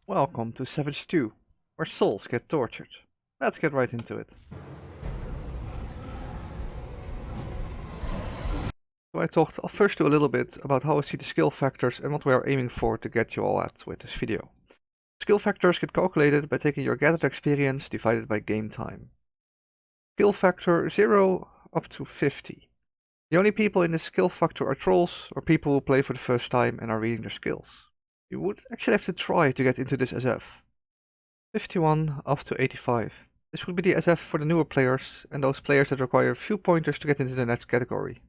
Welcome to Savage2, where souls get tortured. Let's get right into it. So I'll first do a little bit about how I see the skill factors and what we are aiming for to get you all at with this video. Skill factors get calculated by taking your gathered experience divided by game time. Skill factor 0 up to 50. The only people in this skill factor are trolls or people who play for the first time and are reading their skills. You would actually have to try to get into this SF. 51 up to 85. This would be the SF for the newer players and those players that require few pointers to get into the next category.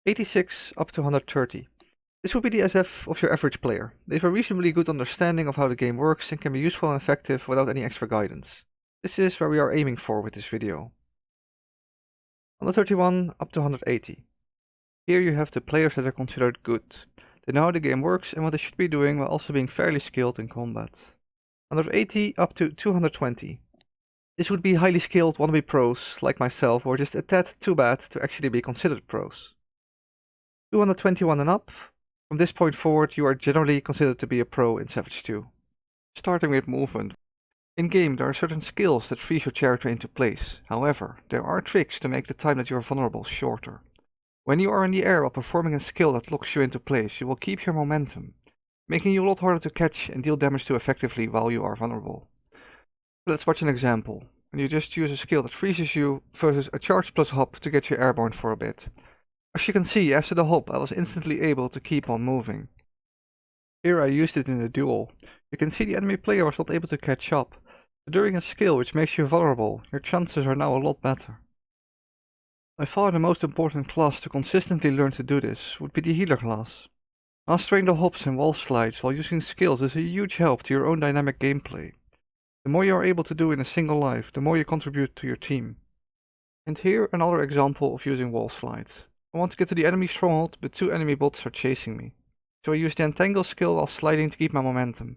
86 up to 130. This would be the SF of your average player. They have a reasonably good understanding of how the game works and can be useful and effective without any extra guidance. This is where we are aiming for with this video. 131 up to 180. Here you have the players that are considered good. They know how the game works and what they should be doing while also being fairly skilled in combat. 180 up to 220. This would be highly skilled wannabe pros, like myself, or just a tad too bad to actually be considered pros. 221 and up. From this point forward, you are generally considered to be a pro in Savage 2. Starting with movement. In game, there are certain skills that freeze your character into place. However, there are tricks to make the time that you are vulnerable shorter. When you are in the air while performing a skill that locks you into place, you will keep your momentum, making you a lot harder to catch and deal damage to effectively while you are vulnerable. Let's watch an example. When you just use a skill that freezes you versus a charge plus hop to get you airborne for a bit. As you can see, after the hop I was instantly able to keep on moving. Here I used it in a duel. You can see the enemy player was not able to catch up. But during a skill which makes you vulnerable, your chances are now a lot better. By far the most important class to consistently learn to do this would be the healer class. Mastering the hops and wall slides while using skills is a huge help to your own dynamic gameplay. The more you are able to do in a single life, the more you contribute to your team. And here another example of using wall slides. I want to get to the enemy stronghold, but two enemy bots are chasing me. So I use the entangle skill while sliding to keep my momentum.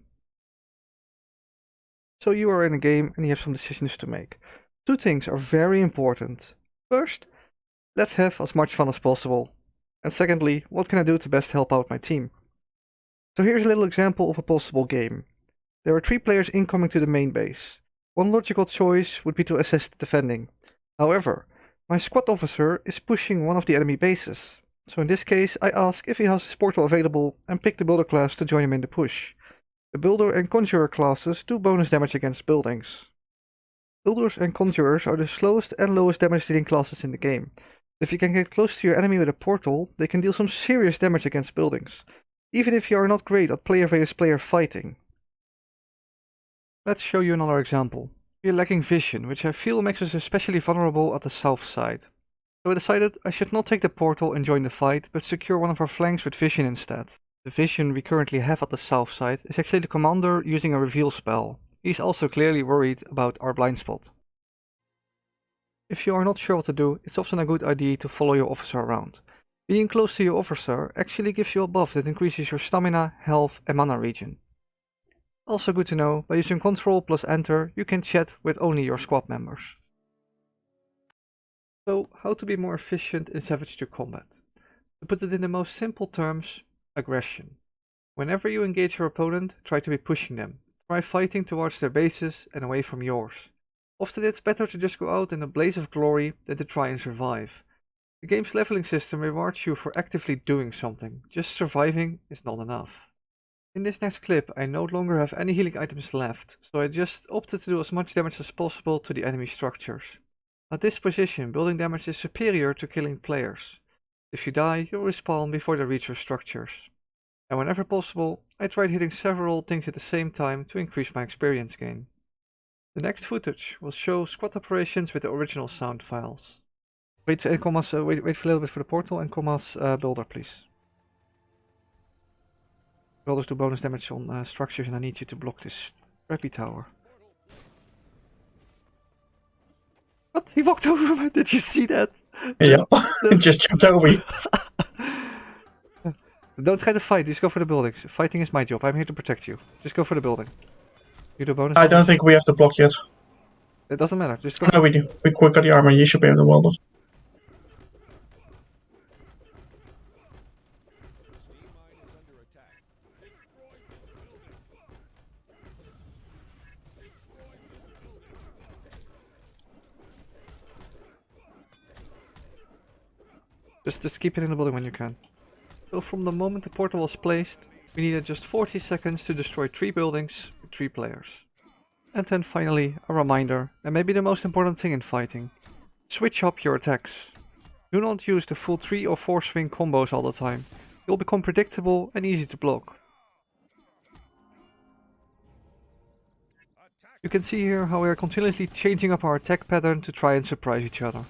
So you are in a game and you have some decisions to make. Two things are very important. First, let's have as much fun as possible. And secondly, what can I do to best help out my team? So here's a little example of a possible game. There are 3 players incoming to the main base. One logical choice would be to assist defending. However, my squad officer is pushing one of the enemy bases. So in this case, I ask if he has his portal available and pick the builder class to join him in the push. The builder and conjurer classes do bonus damage against buildings. Builders and conjurers are the slowest and lowest damage dealing classes in the game. If you can get close to your enemy with a portal, they can deal some serious damage against buildings, even if you are not great at player vs player fighting. Let's show you another example. We are lacking vision, which I feel makes us especially vulnerable at the south side. So I decided I should not take the portal and join the fight, but secure one of our flanks with vision instead. The vision we currently have at the south side is actually the commander using a reveal spell. He's also clearly worried about our blind spot. If you are not sure what to do, it's often a good idea to follow your officer around. Being close to your officer actually gives you a buff that increases your stamina, health and mana regen. Also good to know, by using Ctrl plus Enter, you can chat with only your squad members. So, how to be more efficient in Savage 2 combat? To put it in the most simple terms, aggression. Whenever you engage your opponent, try to be pushing them. Try fighting towards their bases and away from yours. Often it's better to just go out in a blaze of glory than to try and survive. The game's leveling system rewards you for actively doing something, just surviving is not enough. In this next clip I no longer have any healing items left, so I just opted to do as much damage as possible to the enemy structures. At this position, building damage is superior to killing players. If you die, you'll respawn before they reach your structures. And whenever possible, I tried hitting several things at the same time to increase my experience gain. The next footage will show squad operations with the original sound files. Wait for a little bit for the portal and Commas builder please. Builders do bonus damage on structures and I need you to block this crappy tower. What? He walked over me. Did you see that? Yeah, just jumped over you. Don't try to fight, just go for the buildings. Fighting is my job, I'm here to protect you. Just go for the building. You do bonus I damage? don't think we have to block yet. It doesn't matter, just go. No, we do. We quick got the armor, you should be able to weld it. Just keep it in the building when you can. So from the moment the portal was placed, we needed just 40 seconds to destroy 3 buildings with 3 players. And then finally, a reminder, and maybe the most important thing in fighting. Switch up your attacks. Do not use the full 3 or 4 swing combos all the time. You'll become predictable and easy to block. You can see here how we are continuously changing up our attack pattern to try and surprise each other.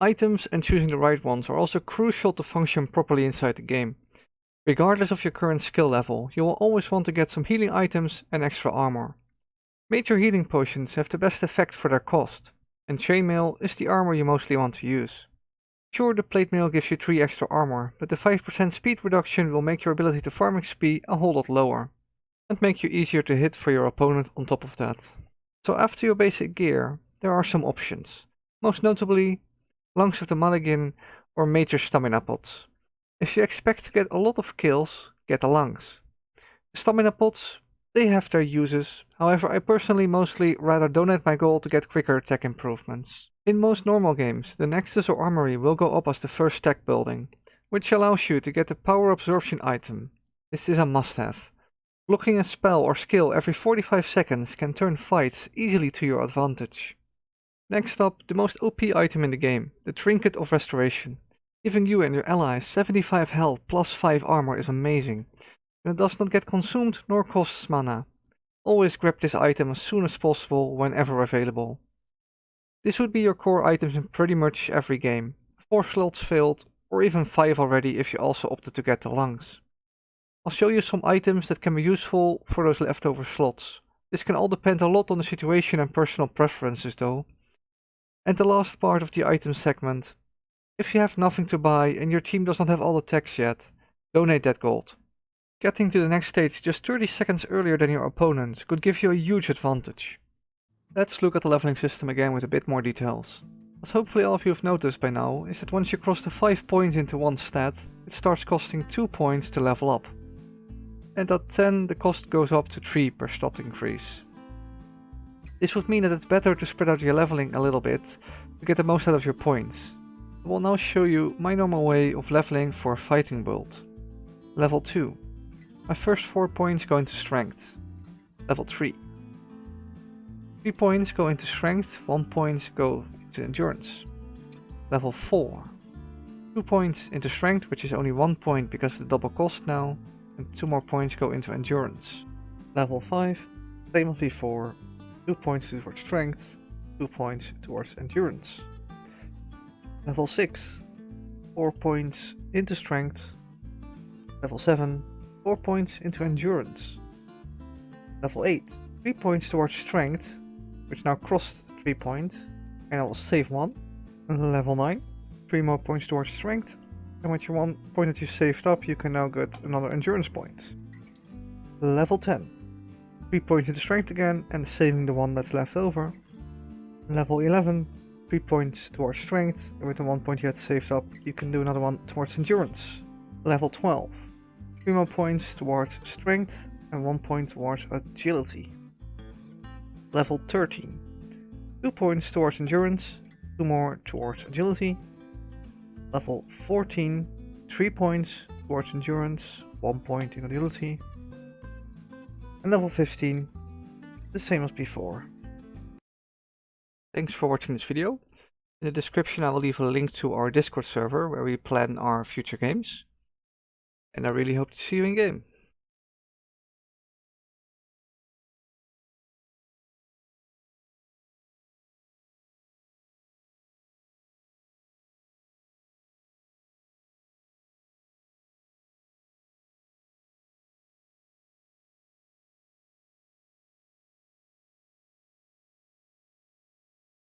Items and choosing the right ones are also crucial to function properly inside the game. Regardless of your current skill level, you will always want to get some healing items and extra armor. Major healing potions have the best effect for their cost, and chainmail is the armor you mostly want to use. Sure, the plate mail gives you 3 extra armor, but the 5% speed reduction will make your ability to farm XP a whole lot lower, and make you easier to hit for your opponent on top of that. So after your basic gear, there are some options, most notably Lungs of the Mulligan or Major Stamina Pots. If you expect to get a lot of kills, get the lungs. The stamina pots, they have their uses, however I personally mostly rather donate my gold to get quicker tech improvements. In most normal games, the Nexus or Armory will go up as the first tech building, which allows you to get the power absorption item. This is a must-have. Blocking a spell or skill every 45 seconds can turn fights easily to your advantage. Next up, the most OP item in the game, the Trinket of Restoration. Giving you and your allies 75 health plus 5 armor is amazing, and it does not get consumed nor costs mana. Always grab this item as soon as possible whenever available. This would be your core items in pretty much every game, 4 slots filled, or even 5 already if you also opted to get the lungs. I'll show you some items that can be useful for those leftover slots. This can all depend a lot on the situation and personal preferences though. And the last part of the item segment. If you have nothing to buy and your team does not have all the techs yet, donate that gold. Getting to the next stage just 30 seconds earlier than your opponent could give you a huge advantage. Let's look at the leveling system again with a bit more details. As hopefully all of you have noticed by now, is that once you cross the 5 points into one stat, it starts costing 2 points to level up. And at 10 the cost goes up to 3 per stat increase. This would mean that it's better to spread out your leveling a little bit to get the most out of your points. I will now show you my normal way of leveling for a fighting build. Level 2. My first 4 points go into strength. Level 3. 3 points go into strength, 1 point go into endurance. Level 4. 2 points into strength, which is only 1 point because of the double cost now, and 2 more points go into endurance. Level 5. Same as before, 2 points towards strength, 2 points towards endurance. Level 6, 4 points into strength. Level 7, 4 points into endurance. Level 8, 3 points towards strength, which now crossed 3 points, and I will save 1. And level 9, 3 more points towards strength, and with your 1 point that you saved up, you can now get another endurance point. Level 10, 3 points into strength again, and saving the 1 that's left over. Level 11, 3 points towards strength, and with the 1 point you had saved up, you can do another one towards endurance. Level 12, 3 more points towards strength, and 1 point towards agility. Level 13, 2 points towards endurance, 2 more towards agility. Level 14, 3 points towards endurance, 1 point in agility. And level 15, the same as before. Thanks for watching this video. In the description I will leave a link to our Discord server where we plan our future games. And I really hope to see you in game.